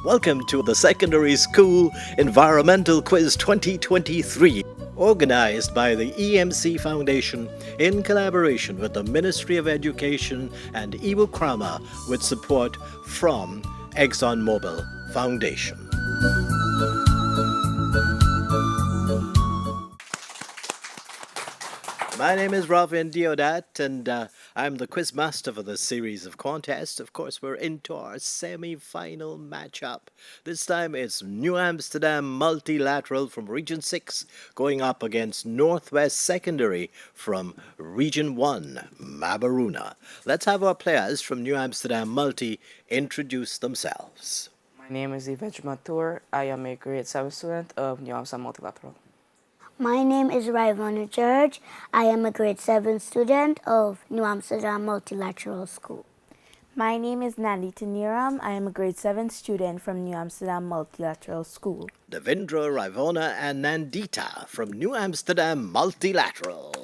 Welcome to the Secondary School Environmental Quiz 2023, organized by the EMC Foundation in collaboration with the Ministry of Education and Ibukrama with support from ExxonMobil Foundation. My name is Ravin Diodat, and I'm the quiz master for this series of contests. Of course, we're into our semi-final matchup. This time it's New Amsterdam Multilateral from Region 6 going up against Northwest Secondary from Region 1, Mabaruna. Let's have our players from New Amsterdam Multi introduce themselves. My name is Yvette Matur. I am a grade 7 student of New Amsterdam Multilateral. My name is Raivana George. I am a grade 7 student of New Amsterdam Multilateral School. My name is Nandita Niram. I am a grade 7 student from New Amsterdam Multilateral School. Devendra, Raivana, and Nandita from New Amsterdam Multilateral.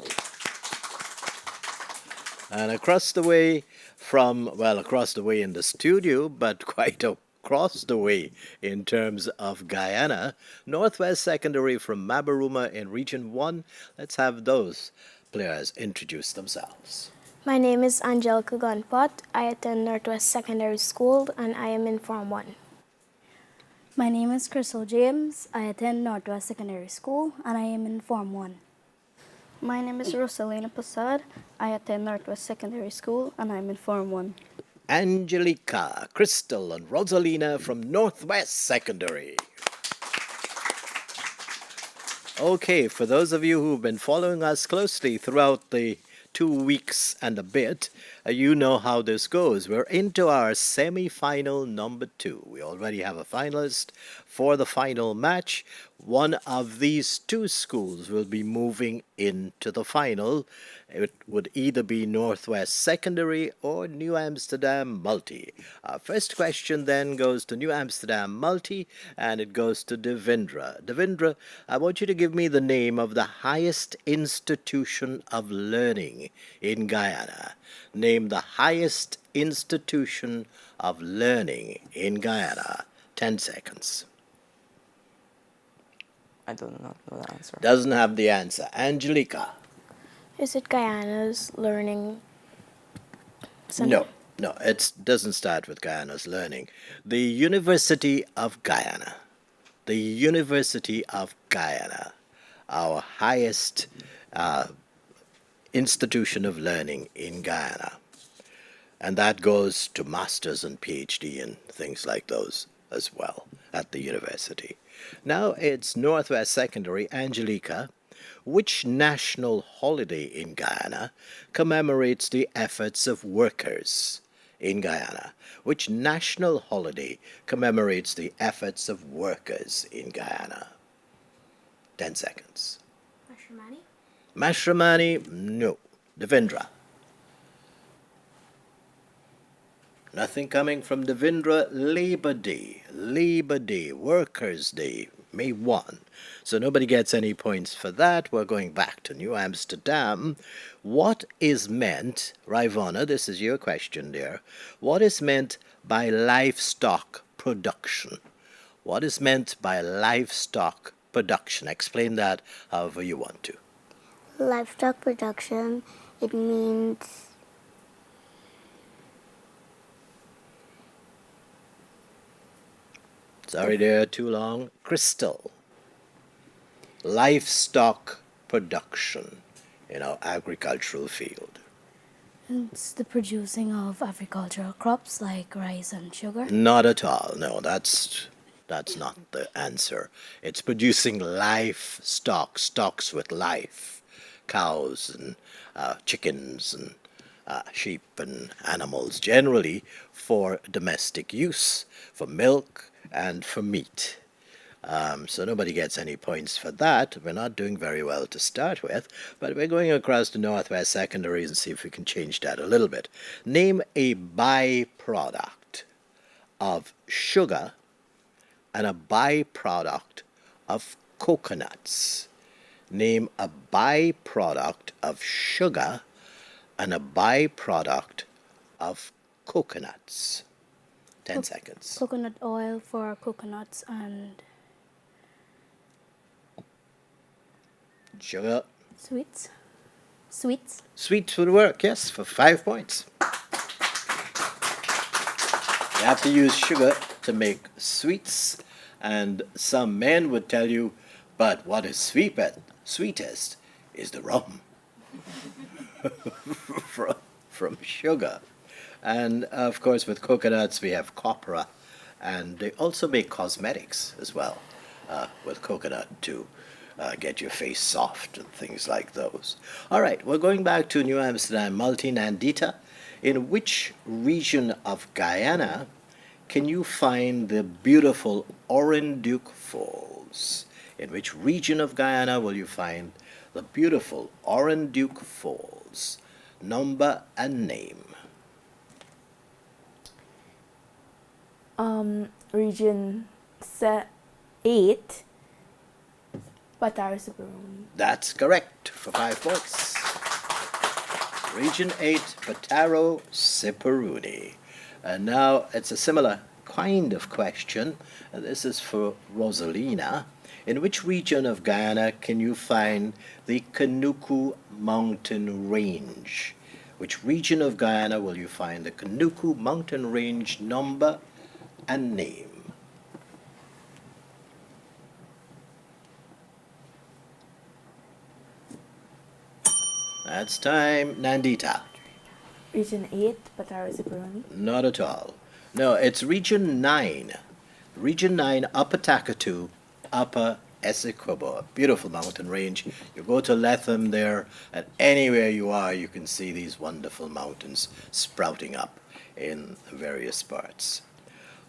And across the way across the way in the studio, but quite across the way in terms of Guyana, Northwest Secondary from Mabaruma in Region 1. Let's have those players introduce themselves. My name is Angelica Gunpot. I attend Northwest Secondary School and I am in Form 1. My name is Crystal James. I attend Northwest Secondary School and I am in Form 1. My name is Rosalina Passad. I attend Northwest Secondary School and I'm in Form 1. Angelica, Crystal, and Rosalina from Northwest Secondary. Okay, for those of you who've been following us closely throughout the 2 weeks and a bit, you know how this goes. We're into our semi-final number 2. We already have a finalist for the final match. One of these two schools will be moving into the final. It would either be Northwest Secondary or New Amsterdam Multi. Our first question then goes to New Amsterdam Multi, and it goes to Devendra. Devendra, I want you to give me the name of the highest institution of learning in Guyana. Name the highest institution of learning in Guyana. 10 seconds. I do not know the answer. Doesn't have the answer. Angelica. Is it Guyana's Learning Center? No, it doesn't start with Guyana's learning. The University of Guyana. The University of Guyana, our highest institution of learning in Guyana. And that goes to masters and PhD and things like those as well at the university. Now it's Northwest Secondary. Angelica, which national holiday in Guyana commemorates the efforts of workers in Guyana? Which national holiday commemorates the efforts of workers in Guyana? 10 seconds. Mashramani? Mashramani? No. Devendra? Nothing coming from Devendra. Labor Day. Labor Day. Workers' Day. May 1. So nobody gets any points for that. We're going back to New Amsterdam. What is meant, Raivana, this is your question, dear. What is meant by livestock production? What is meant by livestock production? Explain that however you want to. Livestock production, it means Sorry, dear, too long. Crystal. Livestock production in our agricultural field. It's the producing of agricultural crops like rice and sugar. Not at all. No, that's not the answer. It's producing livestock, stocks with life, cows and chickens and sheep and animals generally for domestic use, for milk and for meat. So nobody gets any points for that. We're not doing very well to start with, but we're going across to Northwest Secondary and see if we can change that a little bit. Name a byproduct of sugar and a byproduct of coconuts. Name a byproduct of sugar and a byproduct of coconuts. 10 seconds. Coconut oil for coconuts and Sugar. sweets. Sweets. Sweet would work, yes, for 5 points. You have to use sugar to make sweets, and some men would tell you, but what is sweetest is the rum from sugar. And of course, with coconuts, we have copra, and they also make cosmetics as well with coconut to get your face soft and things like those. All right, we're going back to New Amsterdam Multi. Nandita. In which region of Guyana can you find the beautiful Orinduik Falls? In which region of Guyana will you find the beautiful Orinduik Falls? Number and name. Region 8, Batara Superoni. That's correct for 5 points. Region 8, Pataro Siperuni. And now it's a similar kind of question. This is for Rosalina. In which region of Guyana can you find the Kanuku mountain range? Which region of Guyana will you find the Kanuku mountain range? Number and name. That's time. Nandita. Region 8, Batara Superoni. Not at all. No, it's Region 9. Region 9, Upper Takatu, Upper Essequibo. Beautiful mountain range. You go to Lethem there, and anywhere you are, you can see these wonderful mountains sprouting up in various parts.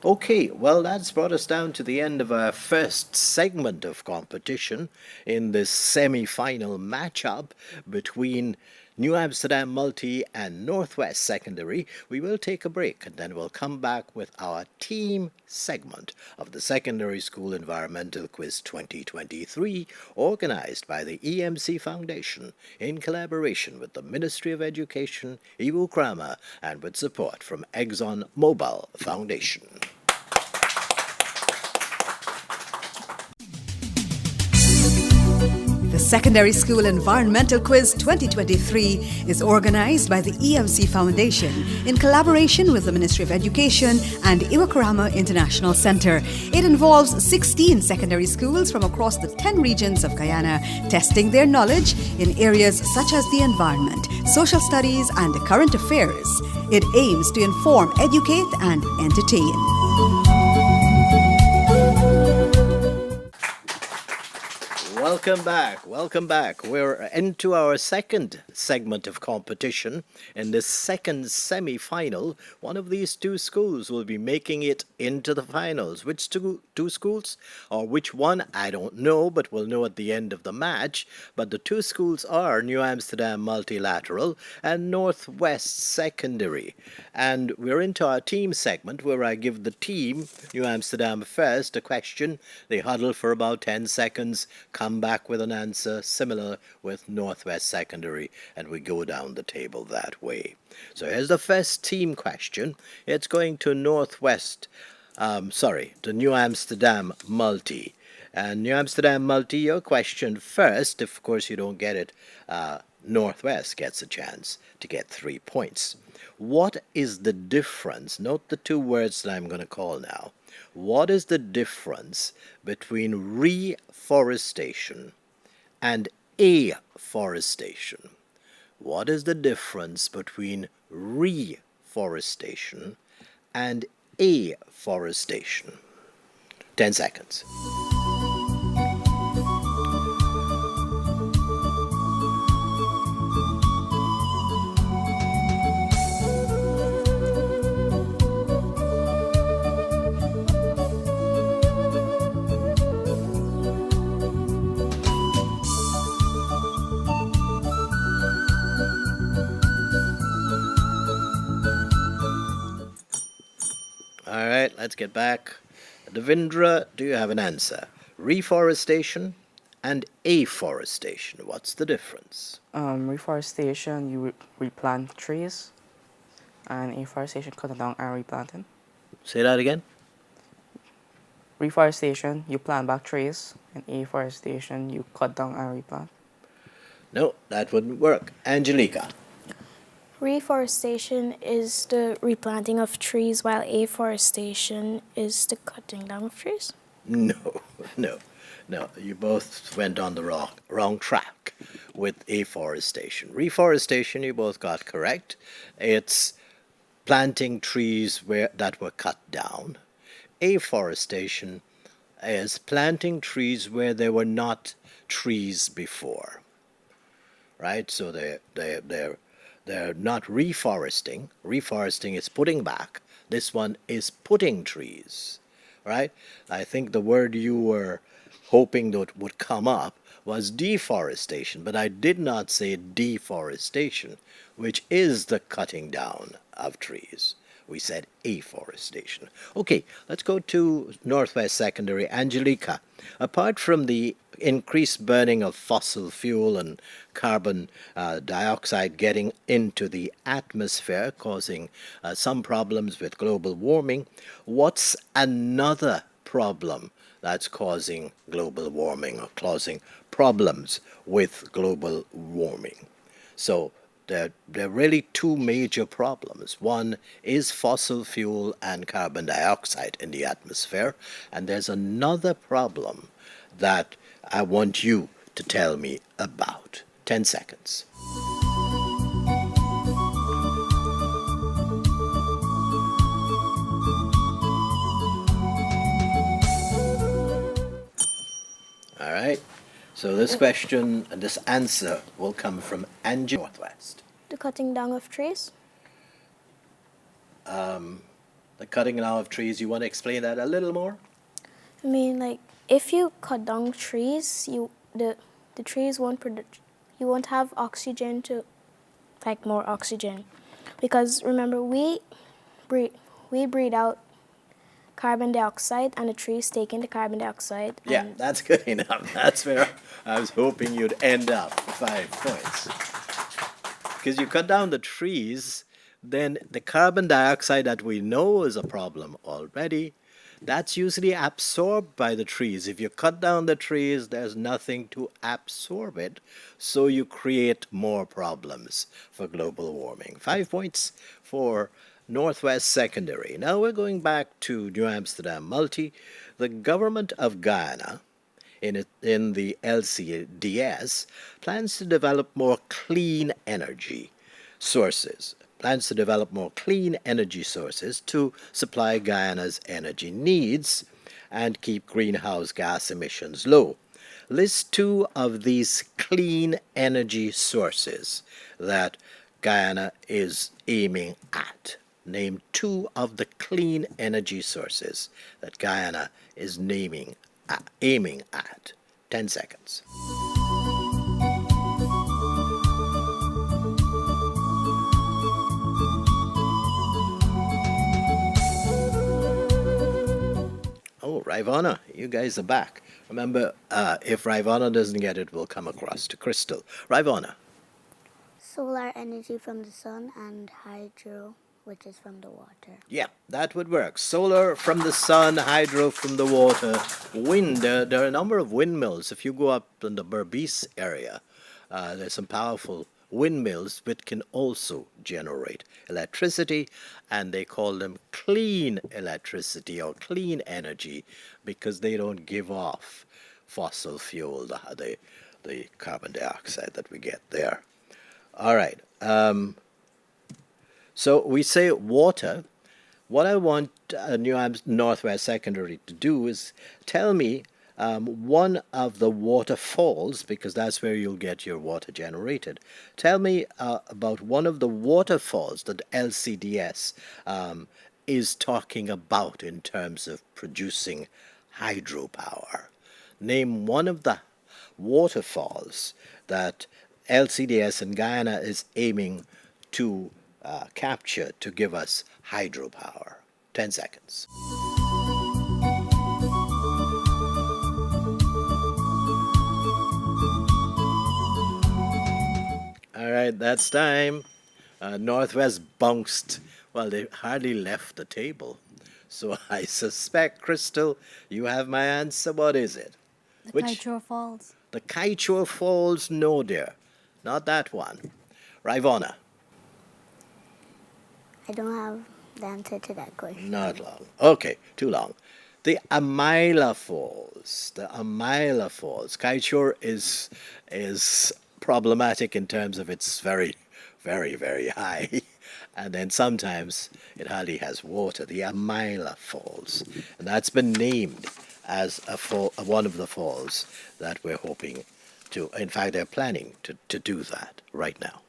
Okay, well, that's brought us down to the end of our first segment of competition in this semi-final matchup between New Amsterdam Multi and Northwest Secondary. We will take a break and then we'll come back with our team segment of the Secondary School Environmental Quiz 2023, organized by the EMC Foundation in collaboration with the Ministry of Education, Ibu Krama, and with support from Exxon Mobil Foundation. The Secondary School Environmental Quiz 2023 is organized by the EMC Foundation in collaboration with the Ministry of Education and Ibu Krama International Center. It involves 16 secondary schools from across the 10 regions of Guyana, testing their knowledge in areas such as the environment, social studies, and current affairs. It aims to inform, educate, and entertain. Welcome back. We're into our second segment of competition. In this second semi-final, one of these two schools will be making it into the finals. Which two schools, or which one, I don't know, but we'll know at the end of the match. But the two schools are New Amsterdam Multilateral and Northwest Secondary. And we're into our team segment where I give the team, New Amsterdam first, a question. They huddle for about 10 seconds, come back with an answer similar with Northwest Secondary, and we go down the table that way. So here's the first team question. It's going to to New Amsterdam Multi. And New Amsterdam Multi, your question first. If, of course, you don't get it, Northwest gets a chance to get 3 points. What is the difference? Note the two words that I'm going to call now. What is the difference between reforestation and afforestation? What is the difference between reforestation and afforestation? 10 seconds. All right, let's get back. Devindra, do you have an answer? Reforestation and afforestation. What's the difference? Reforestation, you replant trees, and afforestation, cutting down and replanting. Say that again. Reforestation, you plant back trees, and afforestation, you cut down and replant. No, that wouldn't work. Angelica. Reforestation is the replanting of trees, while afforestation is the cutting down of trees. No, no, no. You both went on the wrong track with afforestation. Reforestation, you both got correct. It's planting trees that were cut down. Afforestation is planting trees where there were not trees before. Right? So they're not reforesting. Reforesting is putting back. This one is putting trees. Right? I think the word you were hoping that would come up was deforestation, but I did not say deforestation, which is the cutting down of trees. We said afforestation. Okay, let's go to Northwest Secondary. Angelica, apart from the increased burning of fossil fuel and carbon dioxide getting into the atmosphere, causing some problems with global warming, what's another problem that's causing global warming or causing problems with global warming? So there are really two major problems. One is fossil fuel and carbon dioxide in the atmosphere, and there's another problem that I want you to tell me about. 10 seconds. All right. So this question and this answer will come from Angie Northwest. The cutting down of trees. The cutting down of trees, you want to explain that a little more? I mean, like, if you cut down trees, the trees you won't have oxygen to, like, more oxygen, because remember we breathe out carbon dioxide, and the trees take in the carbon dioxide. Yeah, that's good enough. That's where I was hoping you'd end up. 5 points. Because you cut down the trees, then the carbon dioxide that we know is a problem already, that's usually absorbed by the trees. If you cut down the trees, there's nothing to absorb it, so you create more problems for global warming. 5 points for Northwest Secondary. Now we're going back to New Amsterdam Multi. The government of Guyana, in the LCDS, plans to develop more clean energy sources. Plans to develop more clean energy sources to supply Guyana's energy needs and keep greenhouse gas emissions low. List 2 of these clean energy sources that Guyana is aiming at. Name 2 of the clean energy sources that Guyana is aiming at. 10 seconds. Oh, Rivana, you guys are back. Remember, if Rivana doesn't get it, we'll come across to Crystal. Rivana. Solar energy from the sun and hydro, which is from the water. Yeah, that would work. Solar from the sun, hydro from the water, wind. There are a number of windmills. If you go up in the Berbice area, there's some powerful windmills which can also generate electricity, and they call them clean electricity or clean energy because they don't give off fossil fuel, the carbon dioxide that we get there. All right. So we say water. What I want Northwest Secondary to do is tell me one of the waterfalls, because that's where you'll get your water generated. Tell me about one of the waterfalls that LCDS is talking about in terms of producing hydropower. Name one of the waterfalls that LCDS in Guyana is aiming to capture to give us hydropower. 10 seconds. All right, that's time. Northwest bounced. Well, they hardly left the table. So I suspect, Crystal, you have my answer. What is it? The Which? Kaichor Falls. The Kaichor Falls? No, dear. Not that one. Raivana? I don't have the answer to that question. Not long. Okay, too long. The Amaila Falls. The Amaila Falls. Kaichor is problematic in terms of it's very, very, very high. And then sometimes it hardly has water. The Amaila Falls. And that's been named as one of the falls that we're hoping to. In fact, they're planning to do that right now.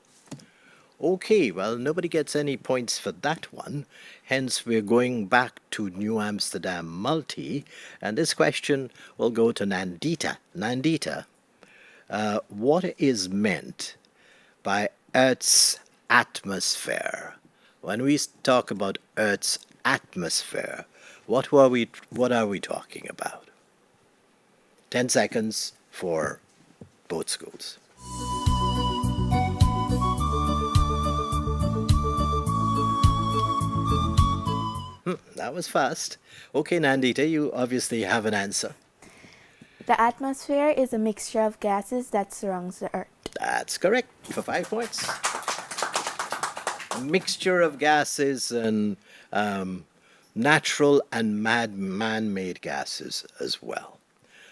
Okay, well, nobody gets any points for that one. Hence, we're going back to New Amsterdam Multi. And this question will go to Nandita. Nandita, what is meant by Earth's atmosphere? When we talk about Earth's atmosphere, what are we talking about? 10 seconds for both schools. That was fast. Okay, Nandita, you obviously have an answer. The atmosphere is a mixture of gases that surrounds the Earth. That's correct, for 5 points. A mixture of gases and natural and man-made gases as well.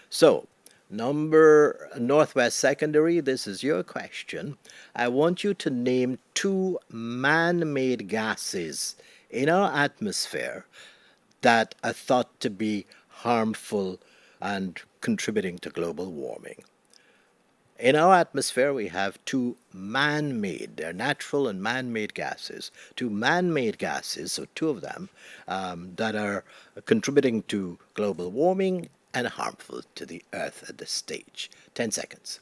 So, Northwest Secondary, this is your question. I want you to name 2 man-made gases in our atmosphere that are thought to be harmful and contributing to global warming. In our atmosphere, we have 2 man-made, they're natural and man-made gases. 2 man-made gases, so 2 of them, that are contributing to global warming and harmful to the Earth at this stage. 10 seconds.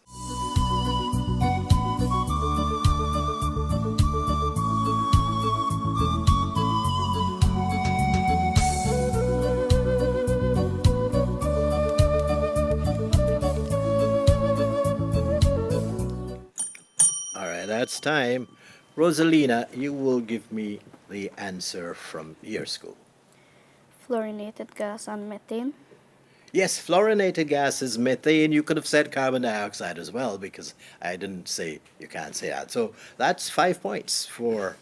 That's time. Rosalina, you will give me the answer from your school. Fluorinated gas and methane. Yes, fluorinated gas is methane. You could have said carbon dioxide as well, because I didn't say you can't say that. So that's 5 points for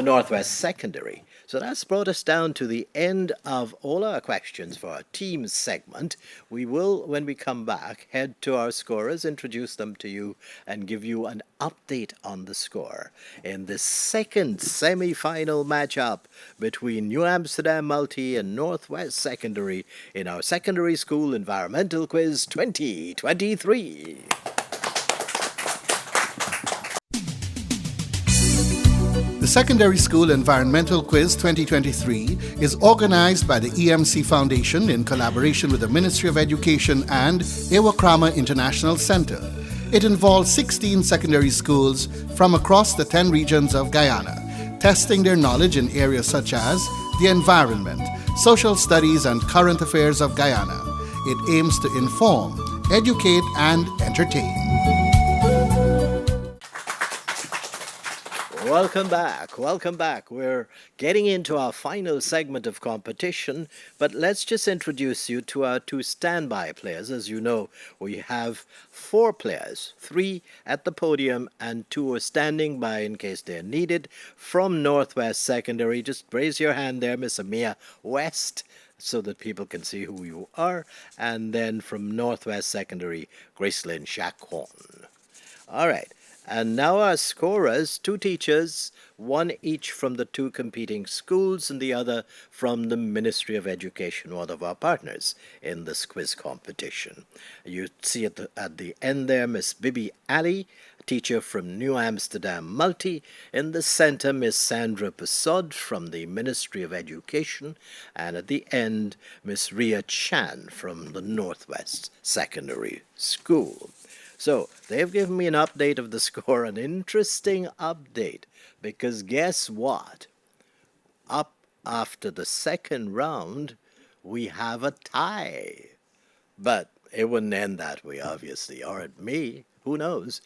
Northwest Secondary. So that's brought us down to the end of all our questions for our teams segment. We will, when we come back, head to our scorers, introduce them to you, and give you an update on the score in the second semi-final matchup between New Amsterdam Multi and Northwest Secondary in our Secondary School Environmental Quiz 2023. The Secondary School Environmental Quiz 2023 is organized by the EMC Foundation in collaboration with the Ministry of Education and Iwakrama International Center. It involves 16 secondary schools from across the 10 regions of Guyana, testing their knowledge in areas such as the environment, social studies, and current affairs of Guyana. It aims to inform, educate, and entertain. Welcome back. Welcome back. We're getting into our final segment of competition, but let's just introduce you to our 2 standby players. As you know, we have 4 players, 3 at the podium and 2 are standing by in case they're needed. From Northwest Secondary, just raise your hand there, Miss Amia West, so that people can see who you are. And then from Northwest Secondary, Gracelyn Chacon. All right. And now our scorers, 2 teachers, 1 each from the 2 competing schools and the other from the Ministry of Education, one of our partners in this quiz competition. You see at the end there, Miss Bibi Ali, teacher from New Amsterdam Multi. In the center, Miss Sandra Pasod from the Ministry of Education. And at the end, Miss Ria Chan from the Northwest Secondary School. So, they've given me an update of the score, an interesting update, because guess what? Up after the second round, we have a tie. But it wouldn't end that way, obviously, or it may, who knows.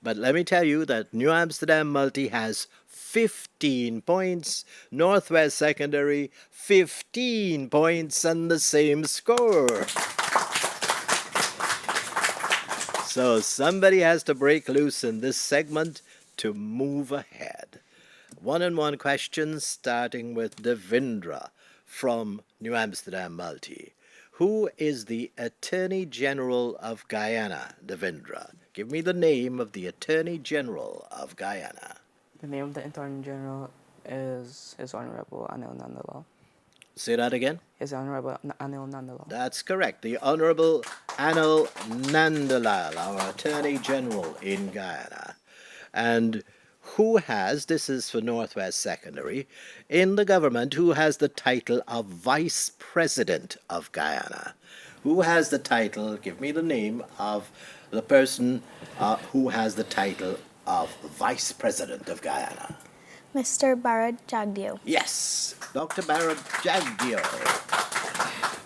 But let me tell you that New Amsterdam Multi has 15 points, Northwest Secondary 15 points, and the same score. So somebody has to break loose in this segment to move ahead. One-on-one questions starting with Devindra from New Amsterdam Multi. Who is the Attorney General of Guyana, Devindra? Give me the name of the Attorney General of Guyana. The name of the Attorney General is His Honorable Anil Nandalal. Say that again. His Honorable Anil Nandalal. That's correct. The Honorable Anil Nandalal, our Attorney General in Guyana. And who has, this is for Northwest Secondary, in the government, who has the title of Vice President of Guyana? Who has the title, give me the name of the person who has the title of Vice President of Guyana? Mr. Barad Jagdeo. Yes, Dr. Barad Jagdeo.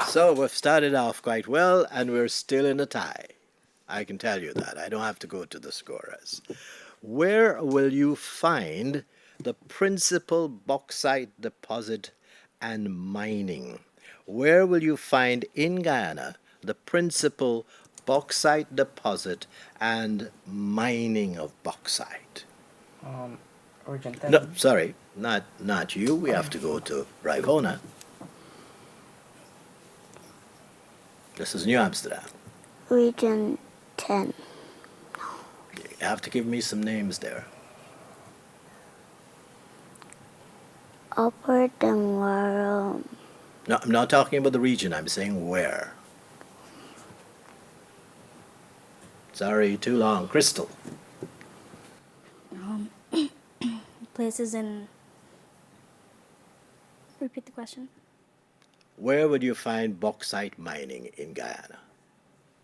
So we've started off quite well, and we're still in a tie. I can tell you that. I don't have to go to the scorers. Where will you find the principal bauxite deposit and mining? Where will you find in Guyana the principal bauxite deposit and mining of bauxite? Region 10. No, sorry, not you. We have to go to Rivona. This is New Amsterdam. Region 10. You have to give me some names there. Upper Demwara. No, I'm not talking about the region. I'm saying where. Sorry, too long. Crystal. Places in. Repeat the question. Where would you find bauxite mining in Guyana?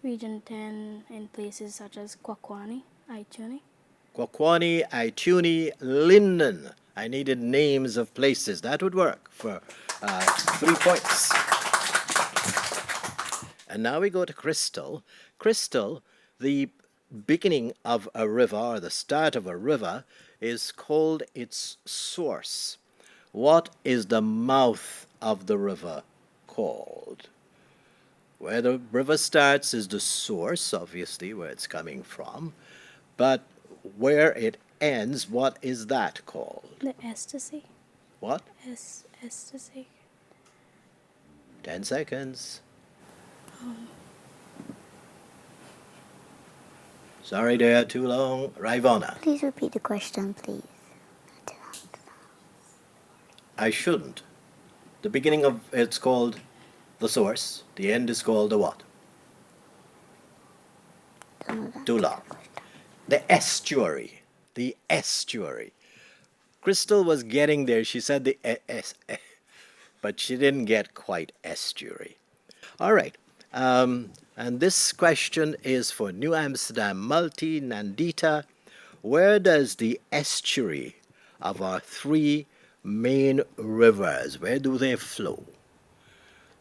Region 10 in places such as Kwakwani, Aituni. Kwakwani, Aituni, Linden. I needed names of places. That would work for 3 points. And now we go to Crystal. Crystal, the beginning of a river, or the start of a river, is called its source. What is the mouth of the river called? Where the river starts is the source, obviously, where it's coming from. But where it ends, what is that called? The estuary. What? Estuary. 10 seconds. Sorry, dear, too long. Rivona. Please repeat the question, please. I shouldn't. The beginning of it's called the source. The end is called the what? Too long. The estuary. The estuary. Crystal was getting there. She said the but she didn't get quite estuary. All right. And this question is for New Amsterdam Multi, Nandita. Where does the estuary of our three main rivers, where do they flow?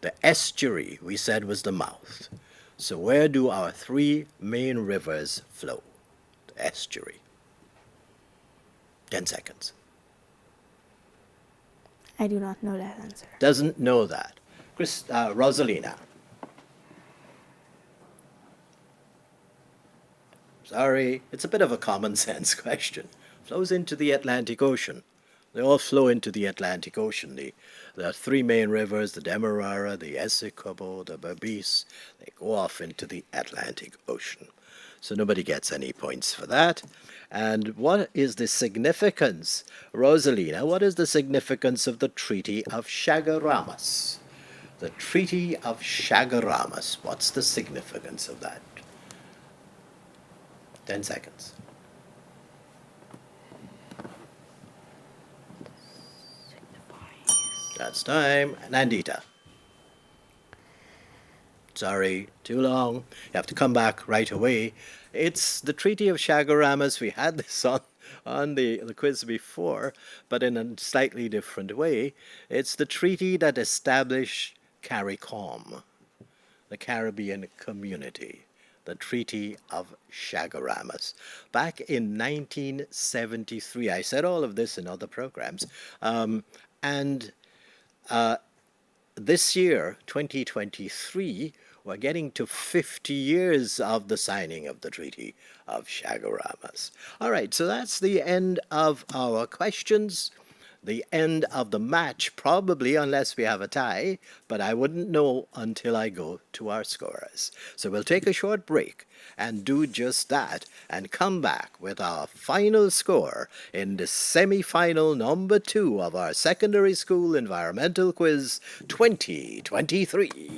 The estuary, we said, was the mouth. So where do our three main rivers flow? The estuary. 10 seconds. I do not know that answer. Doesn't know that. Rosalina. Sorry, it's a bit of a common sense question. Flows into the Atlantic Ocean. They all flow into the Atlantic Ocean. The three main rivers, the Demerara, the Essequibo, the Berbice, they go off into the Atlantic Ocean. So nobody gets any points for that. And what is the significance, Rosalina, what is the significance of the Treaty of Chaguaramas? The Treaty of Chaguaramas, what's the significance of that? 10 seconds. That's time. Nandita. Sorry, too long. You have to come back right away. It's the Treaty of Chaguaramas. We had this on the quiz before, but in a slightly different way. It's the treaty that established CARICOM, the Caribbean Community. the Treaty of Chaguaramas. Back in 1973, I said all of this in other programs, and this year, 2023, we're getting to 50 years of the signing of the Treaty of Chaguaramas. All right, so that's the end of our questions, the end of the match, probably, unless we have a tie, but I wouldn't know until I go to our scorers. So we'll take a short break and do just that and come back with our final score in the semi-final number 2 of our secondary school environmental quiz 2023.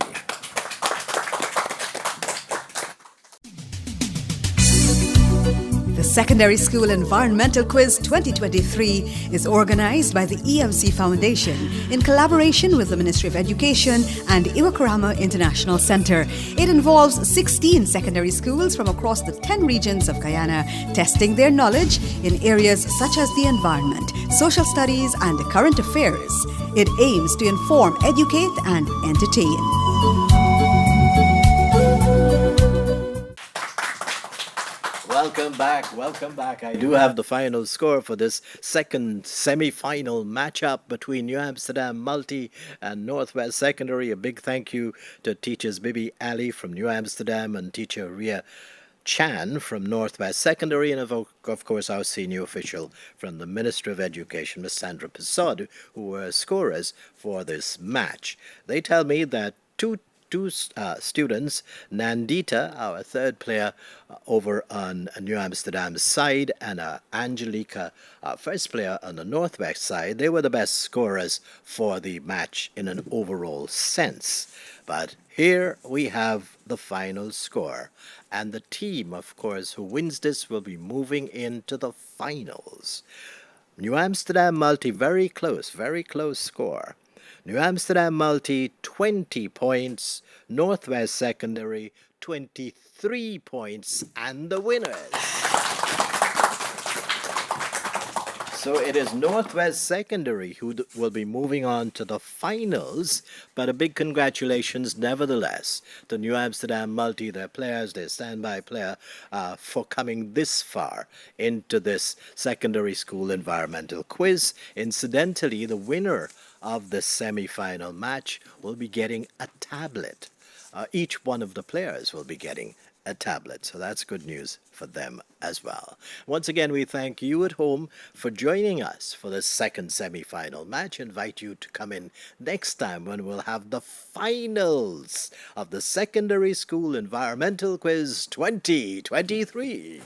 The Secondary School Environmental Quiz 2023 is organized by the EMC Foundation in collaboration with the Ministry of Education and Iwakurama International Center. It involves 16 secondary schools from across the 10 regions of Guyana, testing their knowledge in areas such as the environment, social studies, and current affairs. It aims to inform, educate, and entertain. Welcome back. I do have the final score for this second semi-final matchup between New Amsterdam Multi and Northwest Secondary. A big thank you to teachers Bibi Ali from New Amsterdam and teacher Ria Chan from Northwest Secondary, and of course our senior official from the Ministry of Education, Ms. Sandra Passod, who were scorers for this match. They tell me that two students, Nandita, our third player over on New Amsterdam's side, and Angelica, our first player on the Northwest side, they were the best scorers for the match in an overall sense. But here we have the final score, and the team, of course, who wins this will be moving into the finals. New Amsterdam Multi, very close score. New Amsterdam Multi, 20 points. Northwest Secondary, 23 points. And the winners. So it is Northwest Secondary who will be moving on to the finals. But a big congratulations, nevertheless, to New Amsterdam Multi, their players, their standby player, for coming this far into this secondary school environmental quiz. Incidentally, the winner of the semi-final match will be getting a tablet. Each one of the players will be getting a tablet, so that's good news for them as well. Once again, we thank you at home for joining us for the second semi-final match. Invite you to come in next time when we'll have the finals of the Secondary School Environmental Quiz 2023.